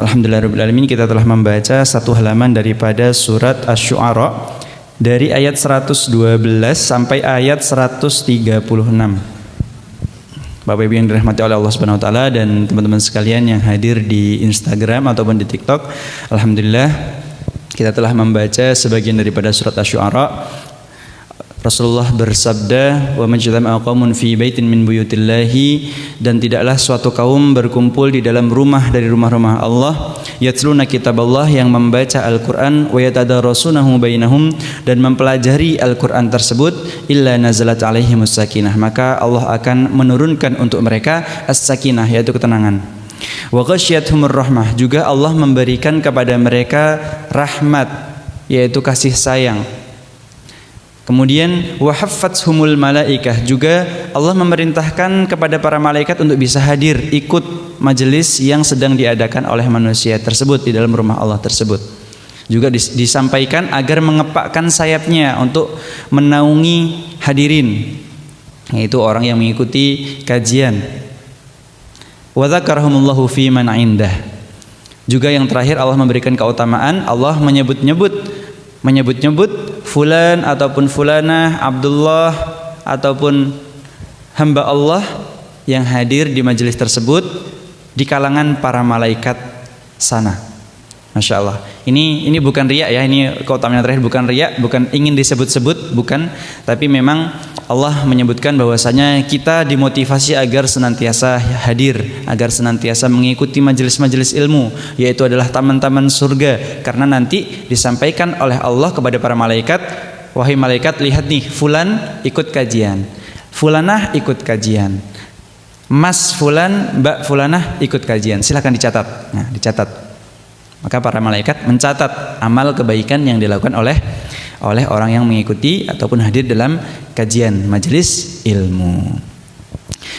Alhamdulillahirrahmanirrahim, kita telah membaca satu halaman daripada surat Asy-Syu'ara dari ayat 112 sampai ayat 136. Bapak Ibu yang dirahmati oleh Allah Subhanahu wa taala dan teman-teman sekalian yang hadir di Instagram ataupun di TikTok, alhamdulillah kita telah membaca sebagian daripada surat Asy-Syu'ara. Rasulullah bersabda, "Wa majtama'a qaumun fi baitin min buyutillahi," dan tidaklah suatu kaum berkumpul di dalam rumah dari rumah-rumah Allah, yatluna kitaballah, yang membaca Al-Qur'an, wa yatadarasunahu bainahum, dan mempelajari Al-Qur'an tersebut, illa nazalat alaihimus sakinah, maka Allah akan menurunkan untuk mereka as-sakinah, yaitu ketenangan. Wa ghasyiyatuhumur rahmah, juga Allah memberikan kepada mereka rahmat, yaitu kasih sayang. Kemudian wahaffathumul malaikah, juga Allah memerintahkan kepada para malaikat untuk bisa hadir ikut majelis yang sedang diadakan oleh manusia tersebut di dalam rumah Allah tersebut. Juga disampaikan agar mengepakkan sayapnya untuk menaungi hadirin, yaitu orang yang mengikuti kajian. Wa dzakarahumullahu fi man indah. Juga yang terakhir Allah memberikan keutamaan, Allah menyebut-nyebut fulan ataupun fulanah, Abdullah ataupun hamba Allah yang hadir di majelis tersebut di kalangan para malaikat sana. Masya Allah. Ini bukan riya ya, ini keutamaan terakhir bukan riya, bukan ingin disebut-sebut, bukan, tapi memang Allah menyebutkan bahwasanya kita dimotivasi agar senantiasa hadir, agar senantiasa mengikuti majelis-majelis ilmu, yaitu adalah taman-taman surga, karena nanti disampaikan oleh Allah kepada para malaikat, wahai malaikat, lihat nih, fulan ikut kajian, fulanah ikut kajian, mas fulan, mbak fulanah ikut kajian, silahkan dicatat. Nah, dicatat. Maka para malaikat mencatat amal kebaikan yang dilakukan oleh orang yang mengikuti ataupun hadir dalam kajian majelis ilmu.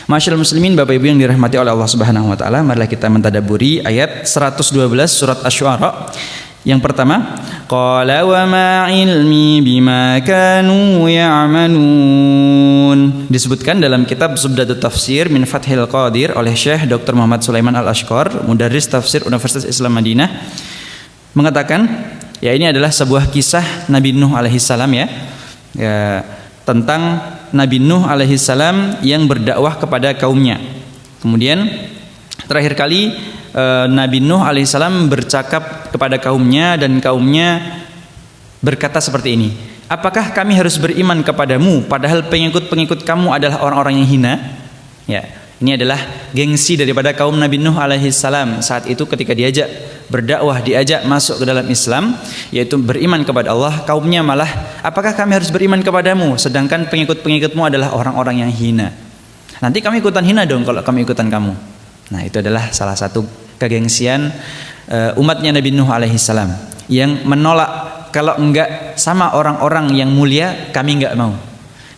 Masyaallah muslimin, Bapak Ibu yang dirahmati oleh Allah Subhanahu wa taala, marilah kita mentadabburi ayat 112 surat Asy-Syu'ara. Yang pertama, qala wa ma ilmi bima kanu ya'malun. Disebutkan dalam kitab Subdatut Tafsir min Fathil Qadir oleh Syekh Dr. Muhammad Sulaiman Al-Ashqar, Mudarris Tafsir Universitas Islam Madinah, mengatakan, ya ini adalah sebuah kisah Nabi Nuh alaihissalam ya, tentang Nabi Nuh alaihissalam yang berdakwah kepada kaumnya. Kemudian terakhir kali Nabi Nuh alaihissalam bercakap kepada kaumnya, dan kaumnya berkata seperti ini, apakah kami harus beriman kepadamu padahal pengikut-pengikut kamu adalah orang-orang yang hina? Ya, ini adalah gengsi daripada kaum Nabi Nuh alaihissalam saat itu ketika diajak berdakwah, diajak masuk ke dalam Islam, yaitu beriman kepada Allah. Kaumnya malah, apakah kami harus beriman kepadamu sedangkan pengikut-pengikutmu adalah orang-orang yang hina? Nanti kami ikutan hina dong kalau kami ikutan kamu. Nah, itu adalah salah satu kegengsian umatnya Nabi Nuh alaihissalam yang menolak, kalau enggak sama orang-orang yang mulia kami enggak mau,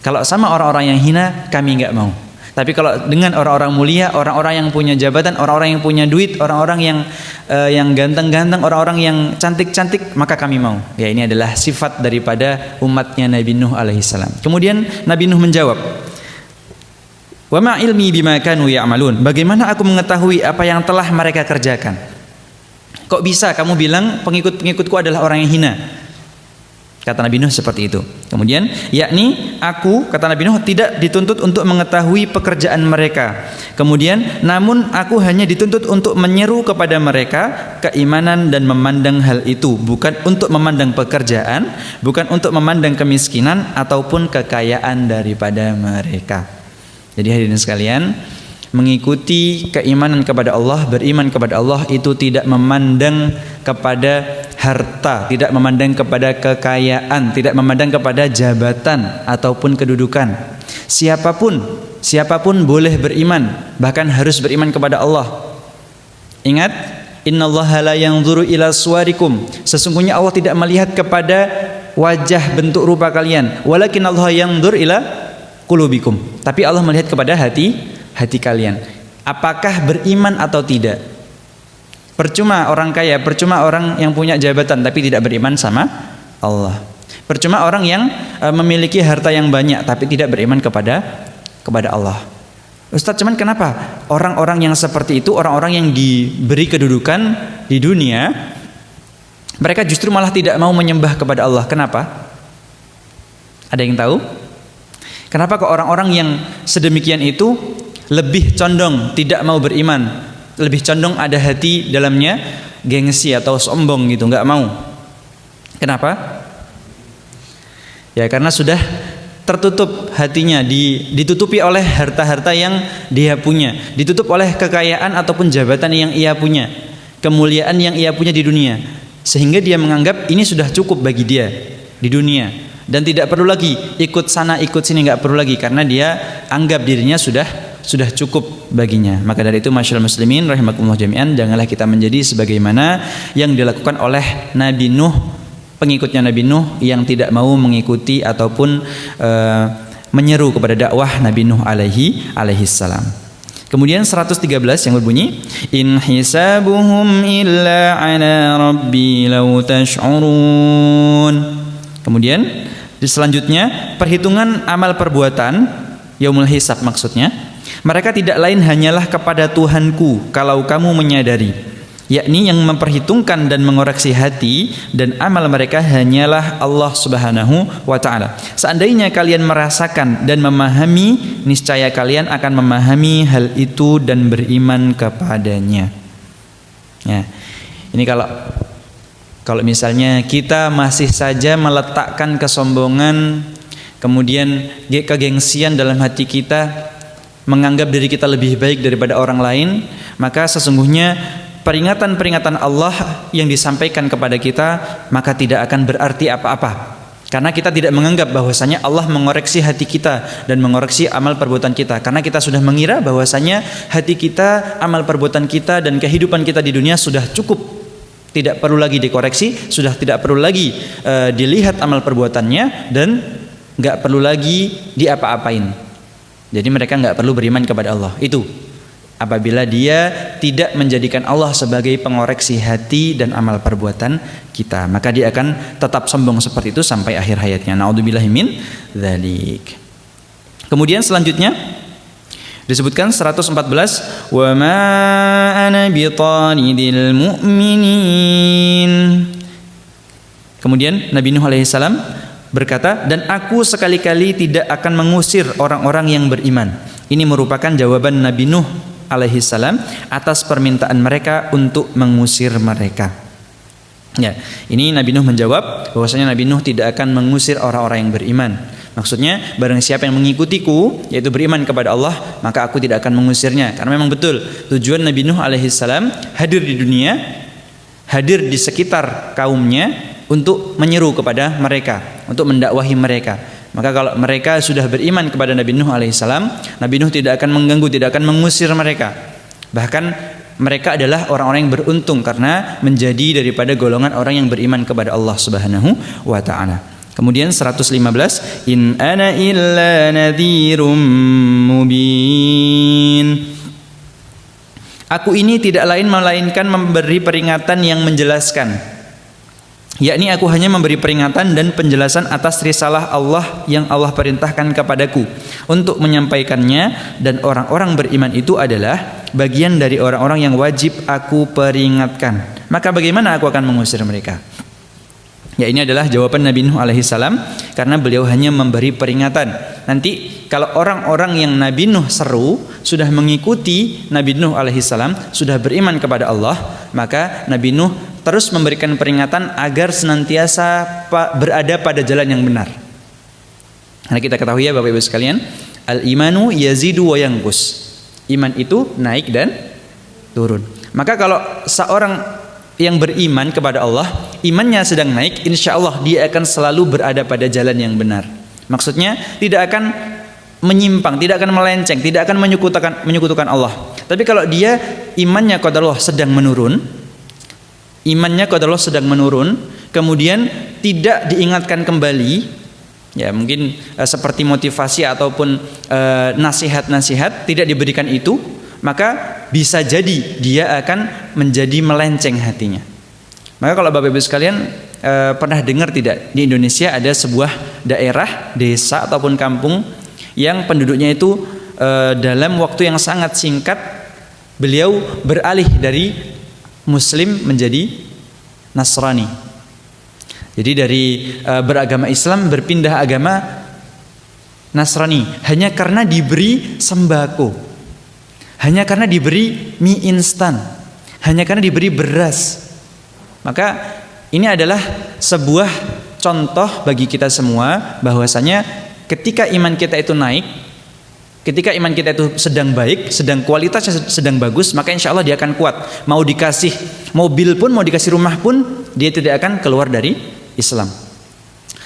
kalau sama orang-orang yang hina kami enggak mau, tapi kalau dengan orang-orang mulia, orang-orang yang punya jabatan, orang-orang yang punya duit, orang-orang yang ganteng-ganteng, orang-orang yang cantik-cantik, maka kami mau. Ya, ini adalah sifat daripada umatnya Nabi Nuh alaihissalam. Kemudian Nabi Nuh menjawab, wa ma ilmi bima kanu ya'malun, bagaimana aku mengetahui apa yang telah mereka kerjakan? Kok bisa kamu bilang pengikut-pengikutku adalah orang yang hina? Kata Nabi Nuh seperti itu. Kemudian, yakni aku, kata Nabi Nuh, tidak dituntut untuk mengetahui pekerjaan mereka. Kemudian, namun aku hanya dituntut untuk menyeru kepada mereka keimanan dan memandang hal itu, bukan untuk memandang pekerjaan, bukan untuk memandang kemiskinan ataupun kekayaan daripada mereka. Jadi hadirin sekalian, mengikuti keimanan kepada Allah, beriman kepada Allah itu tidak memandang kepada harta, tidak memandang kepada kekayaan, tidak memandang kepada jabatan ataupun kedudukan. Siapapun boleh beriman, bahkan harus beriman kepada Allah. Ingat, innallaha la yanzuru ila suwarikum, sesungguhnya Allah tidak melihat kepada wajah bentuk rupa kalian, walakin Allah yanzur ila qulubikum, tapi Allah melihat kepada hati kalian. Apakah beriman atau tidak? Percuma orang kaya, percuma orang yang punya jabatan tapi tidak beriman sama Allah. Percuma orang yang memiliki harta yang banyak tapi tidak beriman kepada Allah. Ustaz, cuman kenapa orang-orang yang seperti itu, orang-orang yang diberi kedudukan, di dunia, mereka justru malah tidak mau menyembah kepada Allah. Kenapa? Ada yang tahu? Kenapa kok orang-orang yang sedemikian itu lebih condong tidak mau beriman, lebih condong ada hati dalamnya gengsi atau sombong gitu, nggak mau? Kenapa? Ya karena sudah tertutup hatinya, ditutupi oleh harta-harta yang dia punya, ditutup oleh kekayaan ataupun jabatan yang ia punya, kemuliaan yang ia punya di dunia, sehingga dia menganggap ini sudah cukup bagi dia di dunia dan tidak perlu lagi ikut sana ikut sini, nggak perlu lagi karena dia anggap dirinya sudah cukup baginya. Maka dari itu masyaallah muslimin rahimakumullah jami'an, janganlah kita menjadi sebagaimana yang dilakukan oleh Nabi Nuh, pengikutnya Nabi Nuh yang tidak mau mengikuti ataupun menyeru kepada dakwah Nabi Nuh alaihi salam. Kemudian 113 yang berbunyi in hisabuhum illa ala rabbi law tash'urun. Kemudian selanjutnya perhitungan amal perbuatan yaumul hisab, maksudnya mereka tidak lain hanyalah kepada Tuhanku kalau kamu menyadari, yakni yang memperhitungkan dan mengoreksi hati dan amal mereka hanyalah Allah Subhanahu wa ta'ala. Seandainya kalian merasakan dan memahami, niscaya kalian akan memahami hal itu dan beriman kepadanya. Ya, ini kalau misalnya kita masih saja meletakkan kesombongan, kemudian kegengsian dalam hati kita, menganggap diri kita lebih baik daripada orang lain, maka sesungguhnya peringatan-peringatan Allah yang disampaikan kepada kita maka tidak akan berarti apa-apa, karena kita tidak menganggap bahwasanya Allah mengoreksi hati kita dan mengoreksi amal perbuatan kita, karena kita sudah mengira bahwasanya hati kita, amal perbuatan kita dan kehidupan kita di dunia sudah cukup, tidak perlu lagi dikoreksi, sudah tidak perlu lagi dilihat amal perbuatannya dan nggak perlu lagi diapa-apain. Jadi mereka nggak perlu beriman kepada Allah. Itu apabila dia tidak menjadikan Allah sebagai pengoreksi hati dan amal perbuatan kita, maka dia akan tetap sombong seperti itu sampai akhir hayatnya. Na'udzubillahi min dzalik. Kemudian selanjutnya disebutkan 114, wa ma ana bitanidil mu'minin. Kemudian Nabi Nuh alaihissalam berkata, dan aku sekali-kali tidak akan mengusir orang-orang yang beriman. Ini merupakan jawaban Nabi Nuh alaihissalam atas permintaan mereka untuk mengusir mereka. Ya, ini Nabi Nuh menjawab bahwasanya Nabi Nuh tidak akan mengusir orang-orang yang beriman. Maksudnya barang siapa yang mengikutiku, yaitu beriman kepada Allah, maka aku tidak akan mengusirnya. Karena memang betul tujuan Nabi Nuh alaihissalam hadir di dunia, hadir di sekitar kaumnya untuk menyeru kepada mereka, untuk mendakwahi mereka. Maka kalau mereka sudah beriman kepada Nabi Nuh alaihissalam, Nabi Nuh tidak akan mengganggu, tidak akan mengusir mereka. Bahkan mereka adalah orang-orang yang beruntung karena menjadi daripada golongan orang yang beriman kepada Allah Subhanahu wa ta'ala. Kemudian 115, in ana illa nadhirum mubin. Aku ini tidak lain melainkan memberi peringatan yang menjelaskan, yakni aku hanya memberi peringatan dan penjelasan atas risalah Allah yang Allah perintahkan kepadaku untuk menyampaikannya, dan orang-orang beriman itu adalah bagian dari orang-orang yang wajib aku peringatkan. Maka bagaimana aku akan mengusir mereka? Ya, ini adalah jawaban Nabi Nuh alaihissalam, karena beliau hanya memberi peringatan. Nanti kalau orang-orang yang Nabi Nuh seru sudah mengikuti Nabi Nuh alaihissalam, sudah beriman kepada Allah, maka Nabi Nuh terus memberikan peringatan agar senantiasa berada pada jalan yang benar. Karena kita ketahui ya Bapak Ibu sekalian, al-imanu yazidu wa yanqus. Iman itu naik dan turun. Maka kalau seorang yang beriman kepada Allah, imannya sedang naik, insya Allah dia akan selalu berada pada jalan yang benar. Maksudnya tidak akan menyimpang, tidak akan melenceng, tidak akan menyekutukan Allah. Tapi kalau dia imannya kepada Allah sedang menurun, kemudian tidak diingatkan kembali, ya mungkin seperti motivasi ataupun nasihat-nasihat tidak diberikan itu, maka bisa jadi dia akan menjadi melenceng hatinya. Maka kalau Bapak Ibu sekalian pernah dengar tidak, di Indonesia ada sebuah daerah, desa ataupun kampung yang penduduknya itu dalam waktu yang sangat singkat beliau beralih dari Muslim menjadi Nasrani. Jadi dari beragama Islam berpindah agama Nasrani hanya karena diberi sembako, hanya karena diberi mie instan, hanya karena diberi beras. Maka ini adalah sebuah contoh bagi kita semua bahwasanya ketika iman kita itu naik, ketika iman kita itu sedang baik, sedang kualitasnya sedang bagus, maka insya Allah dia akan kuat. Mau dikasih mobil pun, mau dikasih rumah pun, dia tidak akan keluar dari Islam.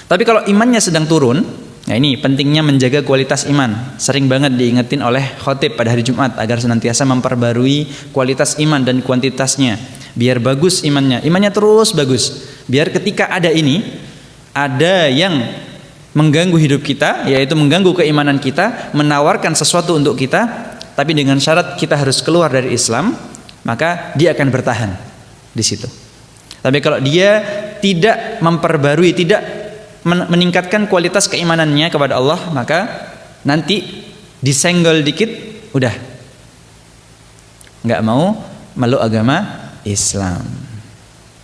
Tapi kalau imannya sedang turun, nah ini pentingnya menjaga kualitas iman. Sering banget diingetin oleh khotib pada hari Jumat agar senantiasa memperbarui kualitas iman dan kuantitasnya, biar bagus imannya terus bagus. Biar ketika ada yang mengganggu hidup kita, yaitu mengganggu keimanan kita, menawarkan sesuatu untuk kita, tapi dengan syarat kita harus keluar dari Islam, maka dia akan bertahan di situ. Tapi kalau dia tidak memperbarui, tidak meningkatkan kualitas keimanannya kepada Allah, maka nanti disenggol dikit, udah nggak mau meluk agama Islam.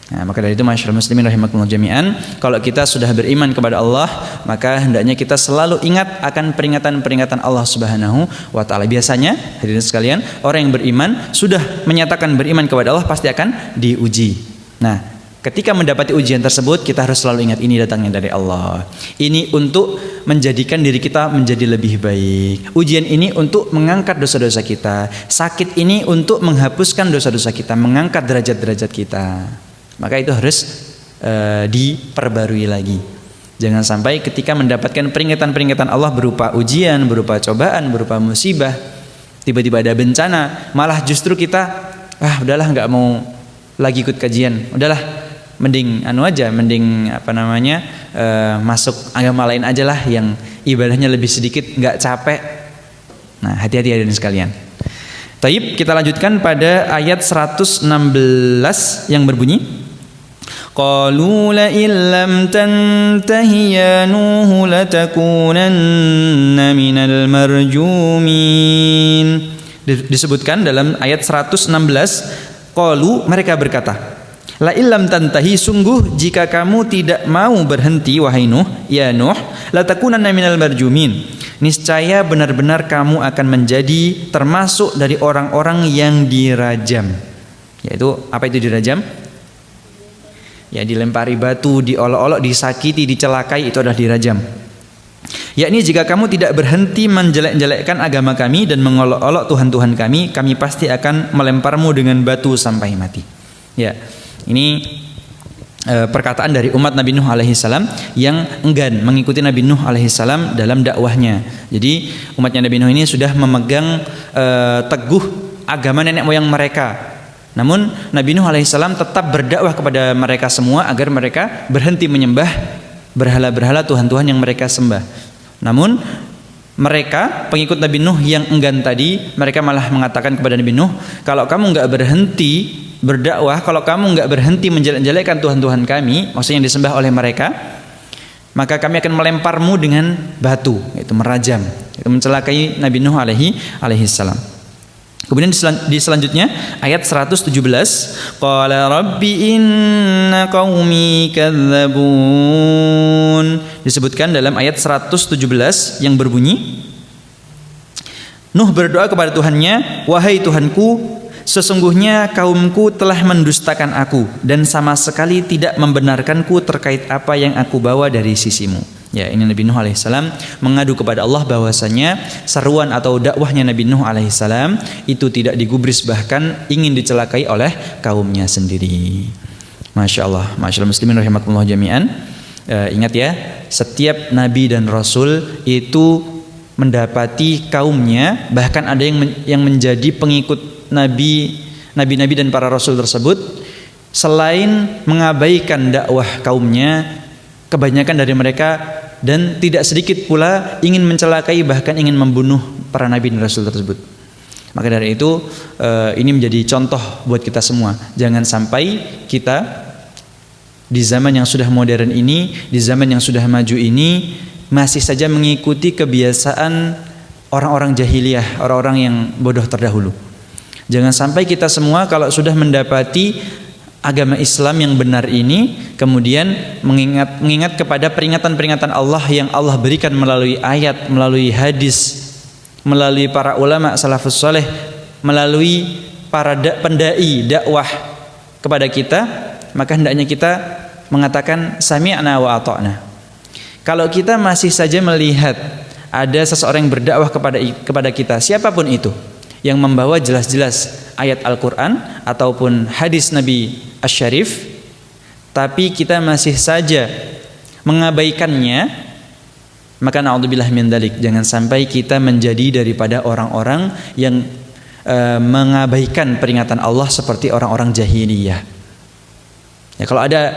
Nah, maka dari itu masyaallah muslimin rahimakumullah jami'an, kalau kita sudah beriman kepada Allah, maka hendaknya kita selalu ingat akan peringatan-peringatan Allah Subhanahu wa taala. Biasanya hadirin sekalian, orang yang beriman sudah menyatakan beriman kepada Allah pasti akan diuji. Nah, ketika mendapati ujian tersebut, kita harus selalu ingat ini datangnya dari Allah. Ini untuk menjadikan diri kita menjadi lebih baik. Ujian ini untuk mengangkat dosa-dosa kita. Sakit ini untuk menghapuskan dosa-dosa kita, mengangkat derajat-derajat kita. Maka itu harus diperbarui lagi. Jangan sampai ketika mendapatkan peringatan-peringatan Allah berupa ujian, berupa cobaan, berupa musibah, tiba-tiba ada bencana, malah justru kita udahlah nggak mau lagi ikut kajian, udahlah mending masuk agama lain aja lah yang ibadahnya lebih sedikit, nggak capek. Nah, hati-hati hadirin sekalian. Taib, kita lanjutkan pada ayat 116 yang berbunyi, qalu la illam tantahi ya nuh latakunanna minal marjumin. Disebutkan dalam ayat 116, qalu, mereka berkata, la illam tantahi, sungguh jika kamu tidak mau berhenti wahai Nuh, ya Nuh, latakunanna minal marjumin, niscaya benar-benar kamu akan menjadi termasuk dari orang-orang yang dirajam. Yaitu apa itu dirajam? Ya, dilempari batu, diolok-olok, disakiti, dicelakai, itu adalah dirajam. Yakni jika kamu tidak berhenti menjelek-jelekkan agama kami dan mengolok-olok Tuhan-Tuhan kami pasti akan melemparmu dengan batu sampai mati. Ya, ini perkataan dari umat Nabi Nuh alaihissalam yang enggan mengikuti Nabi Nuh alaihissalam dalam dakwahnya. Jadi umatnya Nabi Nuh ini sudah memegang teguh agama nenek moyang mereka. Namun Nabi Nuh alaihissalam tetap berdakwah kepada mereka semua agar mereka berhenti menyembah berhala-berhala Tuhan-Tuhan yang mereka sembah. Namun mereka pengikut Nabi Nuh yang enggan tadi, mereka malah mengatakan kepada Nabi Nuh, kalau kamu nggak berhenti berdakwah, kalau kamu nggak berhenti menjelek-jelekkan Tuhan-Tuhan kami, maksudnya yang disembah oleh mereka, maka kami akan melemparmu dengan batu, yaitu merajam, itu mencelakai Nabi Nuh alaihissalam. Kemudian di selanjutnya ayat 117, qala rabbi inna qaumi kadzabun. Disebutkan dalam ayat 117 yang berbunyi, Nuh berdoa kepada Tuhannya, wahai Tuhanku, sesungguhnya kaumku telah mendustakan aku dan sama sekali tidak membenarkanku terkait apa yang aku bawa dari sisimu. Ya, ini Nabi Nuh alaihissalam mengadu kepada Allah bahwasanya seruan atau dakwahnya Nabi Nuh alaihissalam itu tidak digubris, bahkan ingin dicelakai oleh kaumnya sendiri. Masya Allah, masyaallah muslimin rahimakumullah jami'an. Ingat ya, setiap Nabi dan Rasul itu mendapati kaumnya, bahkan ada yang menjadi pengikut Nabi dan para Rasul tersebut, selain mengabaikan dakwah kaumnya, kebanyakan dari mereka dan tidak sedikit pula ingin mencelakai, bahkan ingin membunuh para nabi dan rasul tersebut. Maka dari itu ini menjadi contoh buat kita semua. Jangan sampai kita di zaman yang sudah modern ini, di zaman yang sudah maju ini, masih saja mengikuti kebiasaan orang-orang jahiliyah, orang-orang yang bodoh terdahulu. Jangan sampai kita semua kalau sudah mendapati agama Islam yang benar ini kemudian mengingat kepada peringatan-peringatan Allah yang Allah berikan melalui ayat, melalui hadis, melalui para ulama salafus saleh, melalui para pendai dakwah kepada kita, maka hendaknya kita mengatakan sami'na wa ata'na. Kalau kita masih saja melihat ada seseorang yang berdakwah kepada kita, siapapun itu, yang membawa jelas-jelas ayat Al-Quran ataupun hadis Nabi Asy-Syarif, tapi kita masih saja mengabaikannya, maka na'udzubillah min dzalik, jangan sampai kita menjadi daripada orang-orang yang mengabaikan peringatan Allah seperti orang-orang jahiliyah. Ya, kalau ada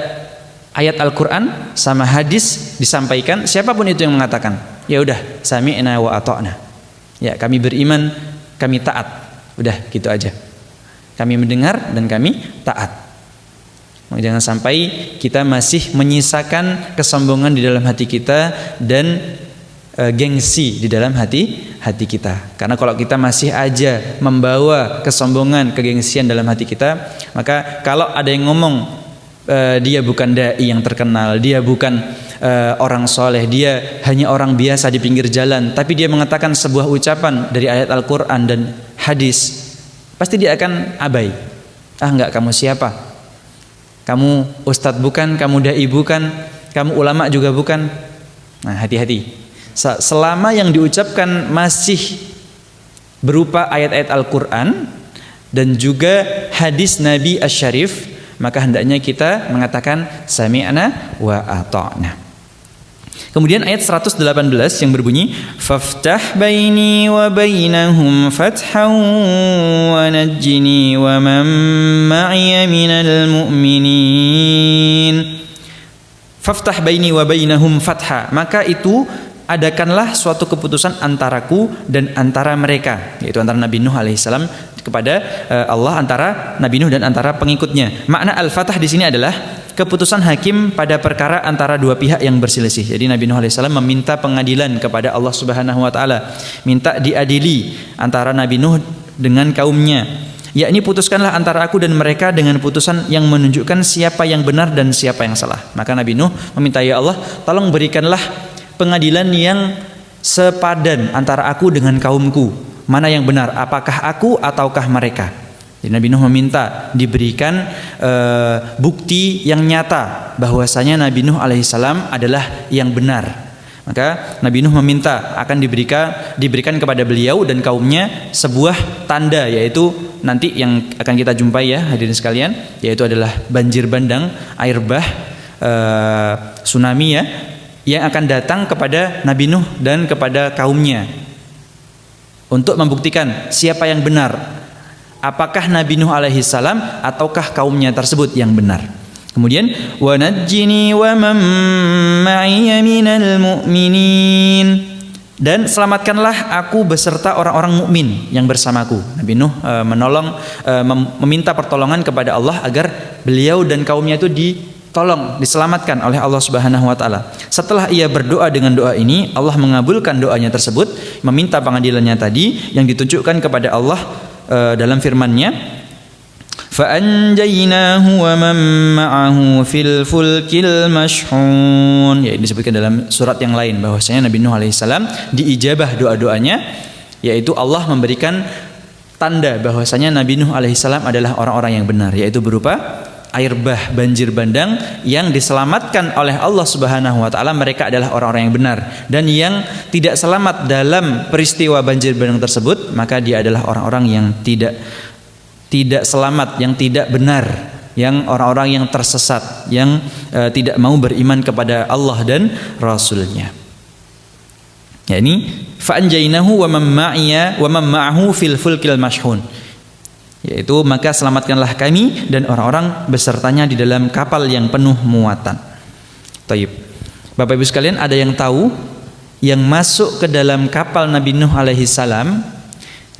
ayat Al-Quran sama hadis disampaikan, siapapun itu yang mengatakan, ya udah sami'na wa ata'na, ya kami beriman, kami taat, udah gitu aja. Kami mendengar dan kami taat. Jangan sampai kita masih menyisakan kesombongan di dalam hati kita dan gengsi di dalam hati kita. Karena kalau kita masih aja membawa kesombongan, kegengsian dalam hati kita, maka kalau ada yang ngomong dia bukan dai yang terkenal, dia bukan orang soleh, dia hanya orang biasa di pinggir jalan, tapi dia mengatakan sebuah ucapan dari ayat Al-Quran dan hadis, pasti dia akan abai. Enggak, kamu siapa? Kamu ustadz bukan, kamu dai bukan, kamu ulama juga bukan. Nah, hati-hati. Selama yang diucapkan masih berupa ayat-ayat Al-Quran dan juga hadis Nabi Asy-Syarif, maka hendaknya kita mengatakan sami'na wa ata'na. Kemudian ayat 118 yang berbunyi faftah baini wa bainahum fathan wa najjini wa man ma'iya minal mu'minin. Faftah baini wa bainahum fatha, maka itu adakanlah suatu keputusan antaraku dan antara mereka, yaitu antara Nabi Nuh alaihissalam kepada Allah, antara Nabi Nuh dan antara pengikutnya. Makna al-fatah di sini adalah keputusan hakim pada perkara antara dua pihak yang berselisih. Jadi Nabi Nuh alaihissalam meminta pengadilan kepada Allah Subhanahu wa taala, minta diadili antara Nabi Nuh dengan kaumnya, yakni putuskanlah antara aku dan mereka dengan putusan yang menunjukkan siapa yang benar dan siapa yang salah. Maka Nabi Nuh meminta, ya Allah, tolong berikanlah pengadilan yang sepadan antara aku dengan kaumku. Mana yang benar, apakah aku ataukah mereka? Jadi Nabi Nuh meminta diberikan bukti yang nyata bahwasanya Nabi Nuh alaihissalam adalah yang benar. Maka Nabi Nuh meminta akan diberikan kepada beliau dan kaumnya sebuah tanda, yaitu nanti yang akan kita jumpai ya hadirin sekalian, yaitu adalah banjir bandang, air bah, tsunami ya, yang akan datang kepada Nabi Nuh dan kepada kaumnya untuk membuktikan siapa yang benar, apakah Nabi Nuh alaihissalam ataukah kaumnya tersebut yang benar. Kemudian wa najjini wa man ma'iya minal mu'minin, dan selamatkanlah aku beserta orang-orang mukmin yang bersamaku. Nabi Nuh meminta pertolongan kepada Allah agar beliau dan kaumnya itu ditolong, diselamatkan oleh Allah Subhanahu wa taala. Setelah ia berdoa dengan doa ini, Allah mengabulkan doanya tersebut, meminta pengadilannya tadi yang ditunjukkan kepada Allah dalam firman-Nya, fa anjaynahu wa man ma'ahu fil fulkil mashhun. Ya, disebutkan dalam surat yang lain bahwasanya Nabi Nuh alaihissalam diijabah doa-doanya, yaitu Allah memberikan tanda bahwasanya Nabi Nuh alaihissalam adalah orang-orang yang benar, yaitu berupa air bah, banjir bandang yang diselamatkan oleh Allah Subhanahu wa taala. Mereka adalah orang-orang yang benar, dan yang tidak selamat dalam peristiwa banjir bandang tersebut, maka dia adalah orang-orang yang tidak selamat, yang tidak benar, yang orang-orang yang tersesat, yang tidak mau beriman kepada Allah dan Rasul-Nya. Ya, ini fa anjaynahu wa man ma'ahu fil fulkil mashhun, yaitu maka selamatkanlah kami dan orang-orang besertanya di dalam kapal yang penuh muatan. Taib. Bapak Ibu sekalian, ada yang tahu yang masuk ke dalam kapal Nabi Nuh alaihi salam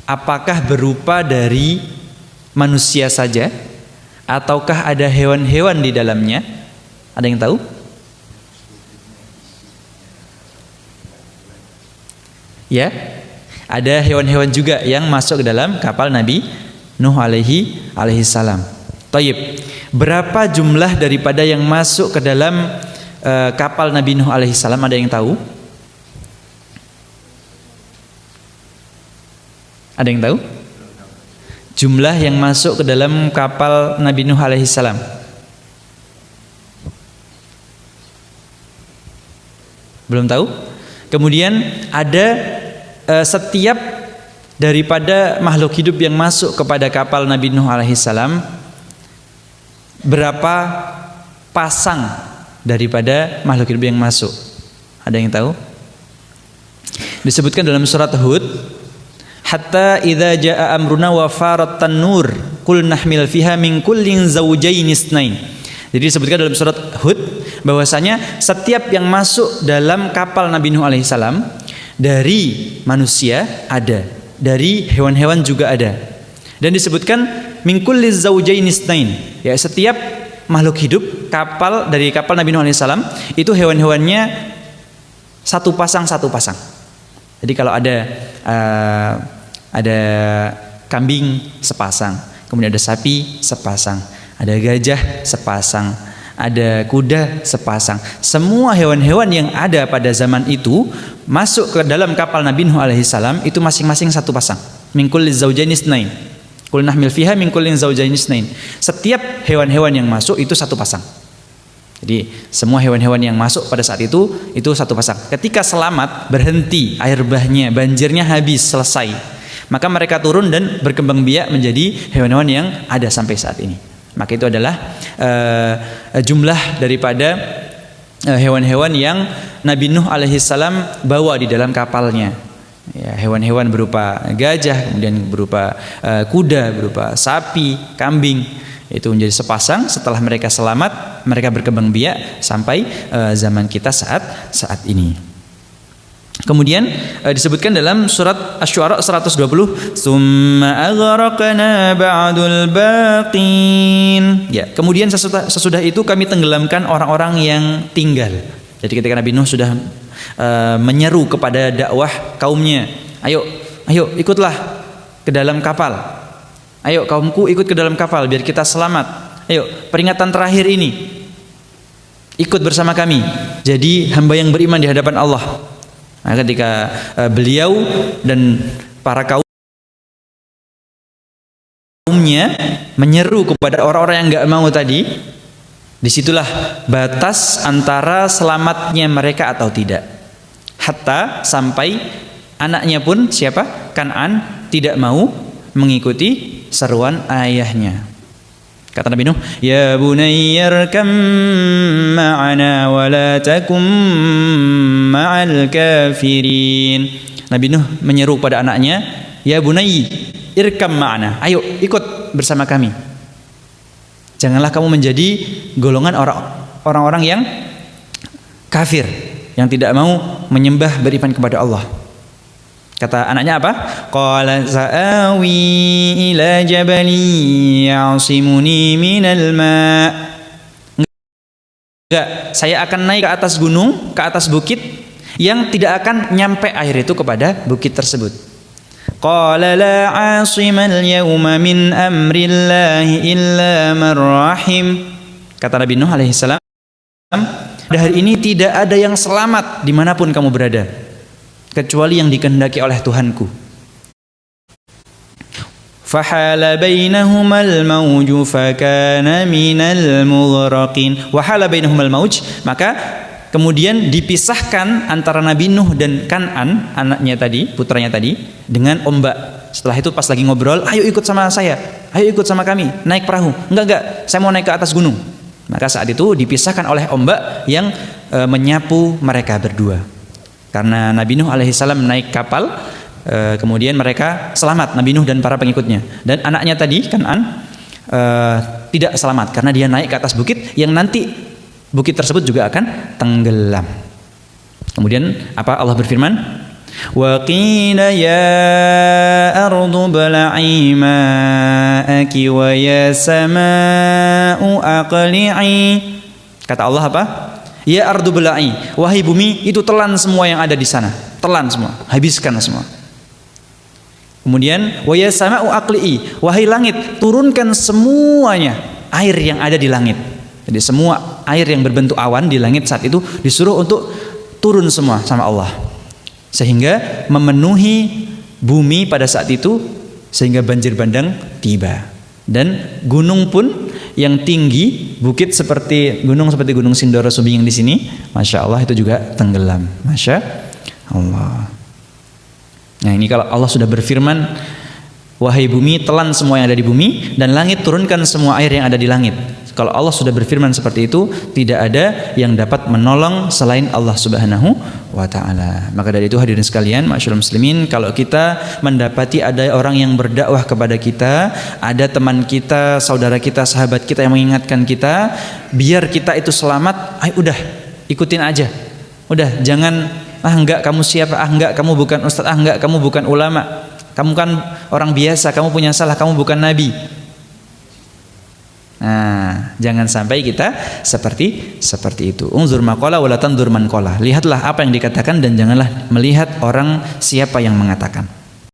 apakah berupa dari manusia saja ataukah ada hewan-hewan di dalamnya? Ada yang tahu? Ya, ada hewan-hewan juga yang masuk ke dalam kapal Nabi Nuh alaihi salam. Taib. Berapa jumlah daripada yang masuk ke dalam kapal Nabi Nuh alaihi salam, ada yang tahu? Ada yang tahu? Jumlah yang masuk ke dalam kapal Nabi Nuh alaihi salam. Belum tahu? Kemudian ada setiap daripada makhluk hidup yang masuk kepada kapal Nabi Nuh alaihi salam, berapa pasang daripada makhluk hidup yang masuk? Ada yang tahu? Disebutkan dalam surat Hud, hatta idza jaa amruna wa farat tanur qul nahmil fiha min kullin zawjayn isnain. Jadi disebutkan dalam surat Hud bahwasanya setiap yang masuk dalam kapal Nabi Nuh alaihi salam, dari manusia ada, dari hewan-hewan juga ada. Dan disebutkan min kulli zawjayn isnain, ya setiap makhluk hidup dari kapal Nabi Nuh alaihi salam itu hewan-hewannya satu pasang. Jadi kalau ada kambing sepasang, kemudian ada sapi sepasang, ada gajah sepasang, ada kuda sepasang. Semua hewan-hewan yang ada pada zaman itu masuk ke dalam kapal Nabi Nuh alaihi salam itu masing-masing satu pasang. Min kulli zawjayn isnain. Qul nahmil fiha min kullin zawjayn isnain. Setiap hewan-hewan yang masuk itu satu pasang. Jadi semua hewan-hewan yang masuk pada saat itu satu pasang. Ketika selamat, berhenti air bahnya, banjirnya habis, selesai, maka mereka turun dan berkembang biak menjadi hewan-hewan yang ada sampai saat ini. Maka itu adalah jumlah daripada hewan-hewan yang Nabi Nuh alaihi salam bawa di dalam kapalnya. Ya, hewan-hewan berupa gajah, kemudian berupa kuda, berupa sapi, kambing. Itu menjadi sepasang. Setelah mereka selamat, mereka berkembang biak sampai zaman kita saat ini. Kemudian disebutkan dalam surat Asy-Syu'ara 120, "Tsumma aghraqna ba'dul baqin." Ya, kemudian sesudah itu kami tenggelamkan orang-orang yang tinggal. Jadi ketika Nabi Nuh sudah menyeru kepada dakwah kaumnya, ayo ikutlah ke dalam kapal. Ayo kaumku ikut ke dalam kapal biar kita selamat. Ayo, peringatan terakhir ini ikut bersama kami. Jadi hamba yang beriman di hadapan Allah. Nah, ketika beliau dan para kaumnya menyeru kepada orang-orang yang enggak mau tadi, disitulah batas antara selamatnya mereka atau tidak. Hatta sampai anaknya pun siapa? Kan'an tidak mau mengikuti seruan ayahnya. Kata Nabi Nuh, "Ya bunayyarkam ma'ana wa la takum ma'al kafirin." Nabi Nuh menyeru pada anaknya, "Ya bunayy, irkam ma'ana." Ayo ikut bersama kami. Janganlah kamu menjadi golongan orang-orang yang kafir, yang tidak mau menyembah beriman kepada Allah. Kata anaknya apa? Qala sa'awi ila jabali ya'simuni minal ma'. Enggak, saya akan naik ke atas gunung, ke atas bukit yang tidak akan nyampe air itu kepada bukit tersebut. Qala la 'asimal yawma min amrillahi illa man rahim. Kata Nabi Nuh alaihi salam, pada hari ini tidak ada yang selamat dimanapun kamu berada, kecuali yang dikehendaki oleh Tuhanku. Fahala bainahumal mawju fakana minal mughraqin. Wahala bainahumal mawj, maka kemudian dipisahkan antara Nabi Nuh dan Kan'an, anaknya tadi, putranya tadi, dengan ombak. Setelah itu pas lagi ngobrol, ayo ikut sama saya, ayo ikut sama kami, naik perahu. Enggak, saya mau naik ke atas gunung. Maka saat itu dipisahkan oleh ombak yang menyapu mereka berdua. Karena Nabi Nuh alaihissalam naik kapal, kemudian mereka selamat, Nabi Nuh dan para pengikutnya. Dan anaknya tadi Kan'an tidak selamat karena dia naik ke atas bukit yang nanti bukit tersebut juga akan tenggelam. Kemudian apa Allah berfirman? Wa qila ya ardu bla'i ma'aki wa ya sama'u aqli'i. Kata Allah apa? Ya ardu bla'i, wahai bumi itu telan semua yang ada di sana, telan semua, habiskan semua. Kemudian wa ya sama'u aqli'i, wahai langit turunkan semuanya air yang ada di langit. Jadi semua air yang berbentuk awan di langit saat itu disuruh untuk turun semua sama Allah. Sehingga memenuhi bumi pada saat itu sehingga banjir bandang tiba. Dan gunung pun yang tinggi, bukit seperti gunung Sindoro Subing yang di sini, masya Allah itu juga tenggelam, masya Allah. Nah ini kalau Allah sudah berfirman, wahai bumi telan semua yang ada di bumi, dan langit turunkan semua air yang ada di langit. Kalau Allah sudah berfirman seperti itu, tidak ada yang dapat menolong selain Allah Subhanahu wa ta'ala. Maka dari itu hadirin sekalian, ma'asyiral muslimin, kalau kita mendapati ada orang yang berdakwah kepada kita, ada teman kita, saudara kita, sahabat kita yang mengingatkan kita, biar kita itu selamat, ayo udah ikutin aja. Udah jangan enggak kamu siapa, enggak kamu bukan ustaz, enggak kamu bukan ulama, kamu kan orang biasa, kamu punya salah, kamu bukan nabi. Nah, jangan sampai kita seperti itu. Unzur maqala wa la tanzur man qala. Lihatlah apa yang dikatakan dan janganlah melihat orang siapa yang mengatakan.